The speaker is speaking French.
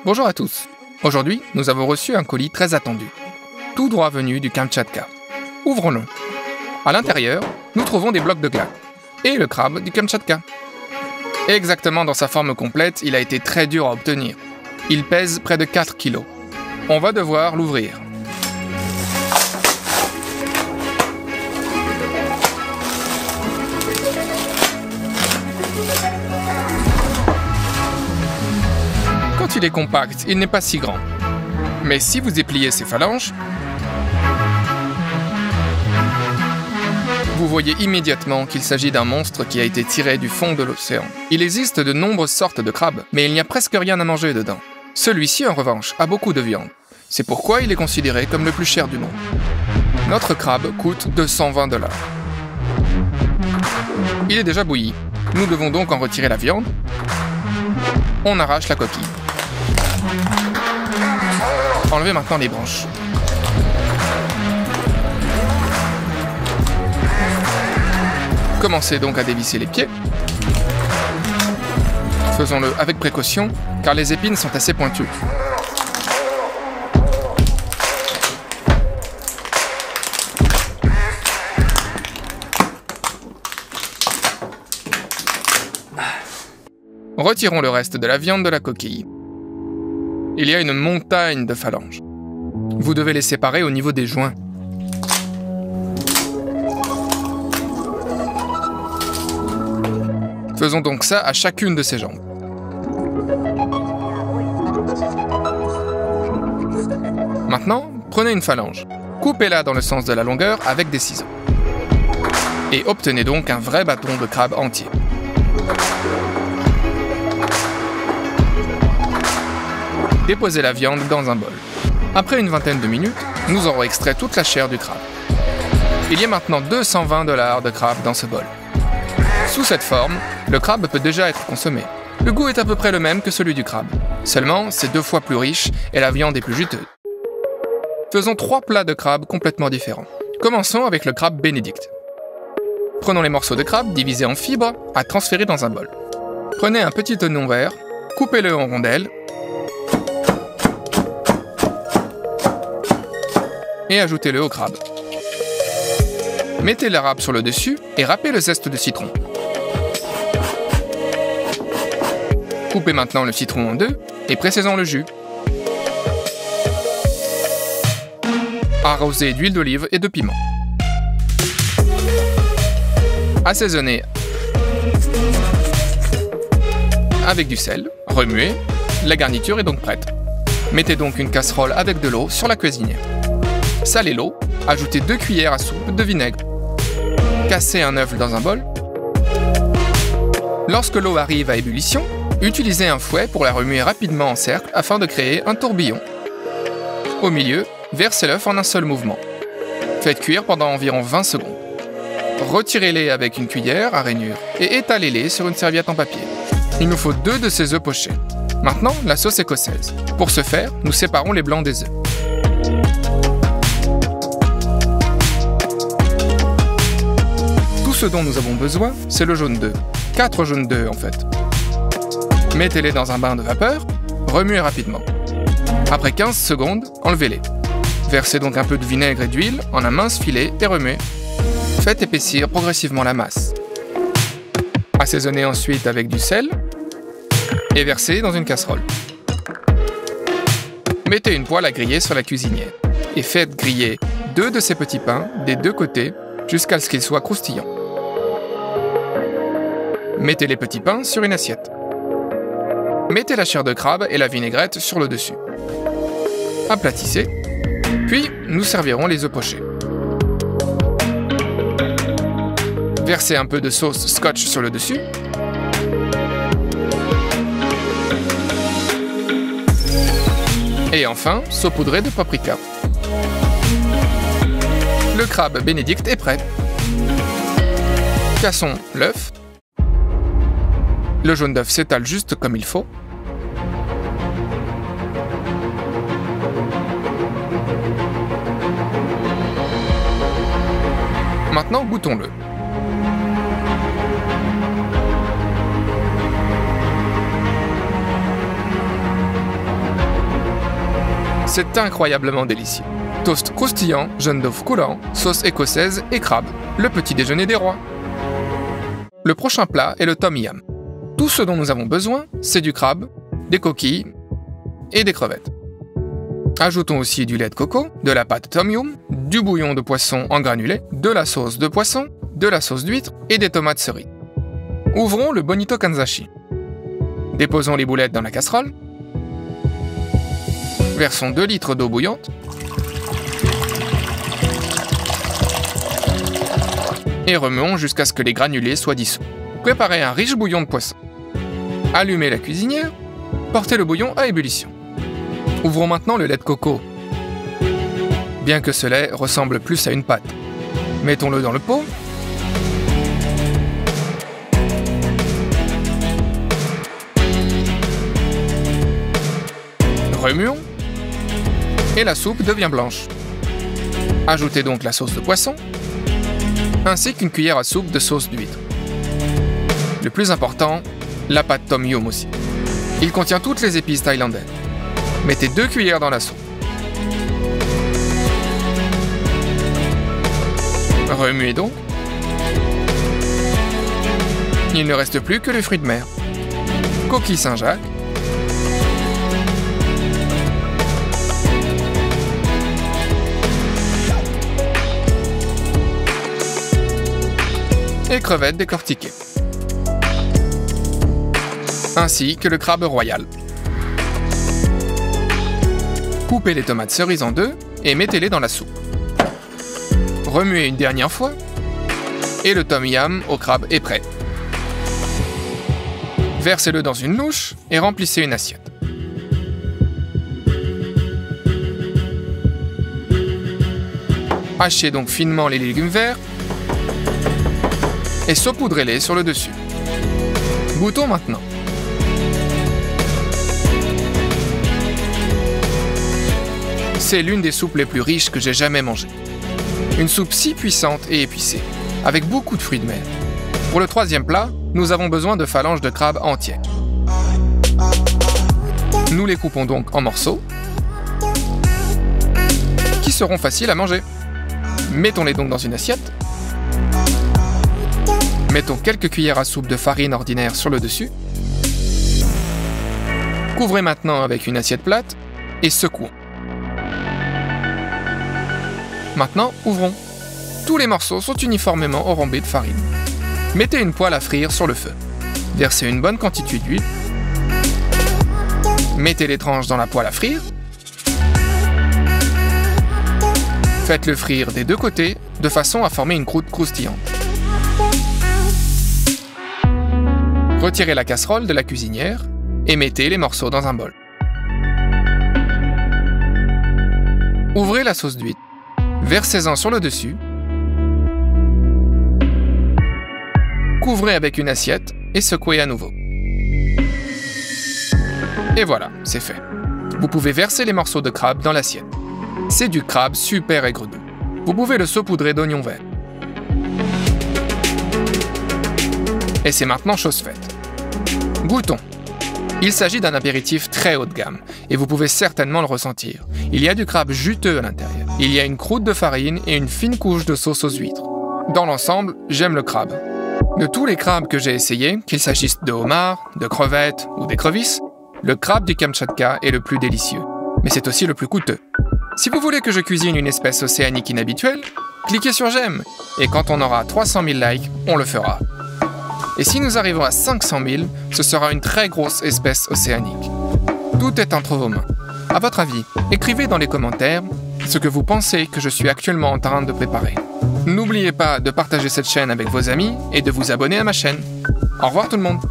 Bonjour à tous. Aujourd'hui, nous avons reçu un colis très attendu, tout droit venu du Kamtchatka. Ouvrons-le. À l'intérieur, nous trouvons des blocs de glace et le crabe du Kamtchatka. Exactement dans sa forme complète, il a été très dur à obtenir. Il pèse près de 4 kilos. On va devoir l'ouvrir. Quand il est compact, il n'est pas si grand. Mais si vous dépliez ses phalanges, vous voyez immédiatement qu'il s'agit d'un monstre qui a été tiré du fond de l'océan. Il existe de nombreuses sortes de crabes, mais il n'y a presque rien à manger dedans. Celui-ci, en revanche, a beaucoup de viande. C'est pourquoi il est considéré comme le plus cher du monde. Notre crabe coûte 220 $. Il est déjà bouilli. Nous devons donc en retirer la viande. On arrache la coquille. Enlevez maintenant les branches. Commencez donc à dévisser les pieds. Faisons-le avec précaution, car les épines sont assez pointues. Retirons le reste de la viande de la coquille. Il y a une montagne de phalanges. Vous devez les séparer au niveau des joints. Faisons donc ça à chacune de ses jambes. Maintenant, prenez une phalange. Coupez-la dans le sens de la longueur avec des ciseaux. Et obtenez donc un vrai bâton de crabe entier. Déposez la viande dans un bol. Après une vingtaine de minutes, nous aurons extrait toute la chair du crabe. Il y a maintenant 220 $ de crabe dans ce bol. Sous cette forme, le crabe peut déjà être consommé. Le goût est à peu près le même que celui du crabe. Seulement, c'est 2 fois plus riche et la viande est plus juteuse. Faisons 3 plats de crabe complètement différents. Commençons avec le crabe bénédicte. Prenons les morceaux de crabe divisés en fibres à transférer dans un bol. Prenez un petit oignon vert, coupez-le en rondelles et ajoutez-le au crabe. Mettez la râpe sur le dessus et râpez le zeste de citron. Coupez maintenant le citron en 2 et pressez-en le jus. Arrosez d'huile d'olive et de piment. Assaisonnez avec du sel, remuez, la garniture est donc prête. Mettez donc une casserole avec de l'eau sur la cuisinière. Salez l'eau, ajoutez 2 cuillères à soupe de vinaigre. Cassez un œuf dans un bol. Lorsque l'eau arrive à ébullition, utilisez un fouet pour la remuer rapidement en cercle afin de créer un tourbillon. Au milieu, versez l'œuf en un seul mouvement. Faites cuire pendant environ 20 secondes. Retirez-les avec une cuillère à rainure et étalez-les sur une serviette en papier. Il nous faut 2 de ces œufs pochés. Maintenant, la sauce écossaise. Pour ce faire, nous séparons les blancs des œufs. Ce dont nous avons besoin, c'est le jaune d'œuf. 4 jaunes d'œufs en fait. Mettez-les dans un bain de vapeur, remuez rapidement. Après 15 secondes, enlevez-les. Versez donc un peu de vinaigre et d'huile en un mince filet et remuez. Faites épaissir progressivement la masse. Assaisonnez ensuite avec du sel et versez dans une casserole. Mettez une poêle à griller sur la cuisinière et faites griller 2 de ces petits pains des 2 côtés jusqu'à ce qu'ils soient croustillants. Mettez les petits pains sur une assiette. Mettez la chair de crabe et la vinaigrette sur le dessus. Aplatissez, puis nous servirons les œufs pochés. Versez un peu de sauce scotch sur le dessus. Et enfin, saupoudrez de paprika. Le crabe bénédicte est prêt. Cassons l'œuf. Le jaune d'œuf s'étale juste comme il faut. Maintenant, goûtons-le. c'est incroyablement délicieux. Toast croustillant, jaune d'œuf coulant, sauce écossaise et crabe, le petit déjeuner des rois. Le prochain plat est le tom yum. Tout ce dont nous avons besoin, c'est du crabe, des coquilles et des crevettes. Ajoutons aussi du lait de coco, de la pâte tom yum, du bouillon de poisson en granulé, de la sauce de poisson, de la sauce d'huître et des tomates cerises. Ouvrons le bonito kanzashi. Déposons les boulettes dans la casserole. Versons 2 litres d'eau bouillante. Et remuons jusqu'à ce que les granulés soient dissous. Préparez un riche bouillon de poisson. Allumez la cuisinière. Portez le bouillon à ébullition. Ouvrons maintenant le lait de coco. Bien que ce lait ressemble plus à une pâte. Mettons-le dans le pot. Remuons. Et la soupe devient blanche. Ajoutez donc la sauce de poisson, ainsi qu'une cuillère à soupe de sauce d'huître. Le plus important, la pâte tom yum aussi. Il contient toutes les épices thaïlandaises. Mettez 2 cuillères dans la soupe. Remuez donc. Il ne reste plus que les fruits de mer. Coquille Saint-Jacques. Et crevettes décortiquées. Ainsi que le crabe royal. Coupez les tomates cerises en 2 et mettez-les dans la soupe. Remuez une dernière fois et le tom yum au crabe est prêt. Versez-le dans une louche et remplissez une assiette. Hachez donc finement les légumes verts et saupoudrez-les sur le dessus. Goûtons maintenant. C'est l'une des soupes les plus riches que j'ai jamais mangées. Une soupe si puissante et épicée, avec beaucoup de fruits de mer. Pour le troisième plat, nous avons besoin de phalanges de crabe entières. Nous les coupons donc en morceaux, qui seront faciles à manger. Mettons-les donc dans une assiette. Mettons quelques cuillères à soupe de farine ordinaire sur le dessus. Couvrez maintenant avec une assiette plate et secouons. Maintenant, ouvrons. Tous les morceaux sont uniformément enrobés de farine. Mettez une poêle à frire sur le feu. Versez une bonne quantité d'huile. Mettez les tranches dans la poêle à frire. Faites-le frire des 2 côtés, de façon à former une croûte croustillante. Retirez la casserole de la cuisinière et mettez les morceaux dans un bol. Ouvrez la sauce d'huître. Versez-en sur le dessus. Couvrez avec une assiette et secouez à nouveau. Et voilà, c'est fait. Vous pouvez verser les morceaux de crabe dans l'assiette. C'est du crabe super aigre-doux. Vous pouvez le saupoudrer d'oignons verts. Et c'est maintenant chose faite. Goûtons. Il s'agit d'un apéritif très haut de gamme, et vous pouvez certainement le ressentir. Il y a du crabe juteux à l'intérieur. Il y a une croûte de farine et une fine couche de sauce aux huîtres. Dans l'ensemble, j'aime le crabe. De tous les crabes que j'ai essayés, qu'il s'agisse de homards, de crevettes ou d'écrevisses, le crabe du Kamtchatka est le plus délicieux. Mais c'est aussi le plus coûteux. Si vous voulez que je cuisine une espèce océanique inhabituelle, cliquez sur j'aime, et quand on aura 300 000 likes, on le fera. Et si nous arrivons à 500 000, ce sera une très grosse espèce océanique. Tout est entre vos mains. À votre avis, écrivez dans les commentaires ce que vous pensez que je suis actuellement en train de préparer. N'oubliez pas de partager cette chaîne avec vos amis et de vous abonner à ma chaîne. Au revoir tout le monde!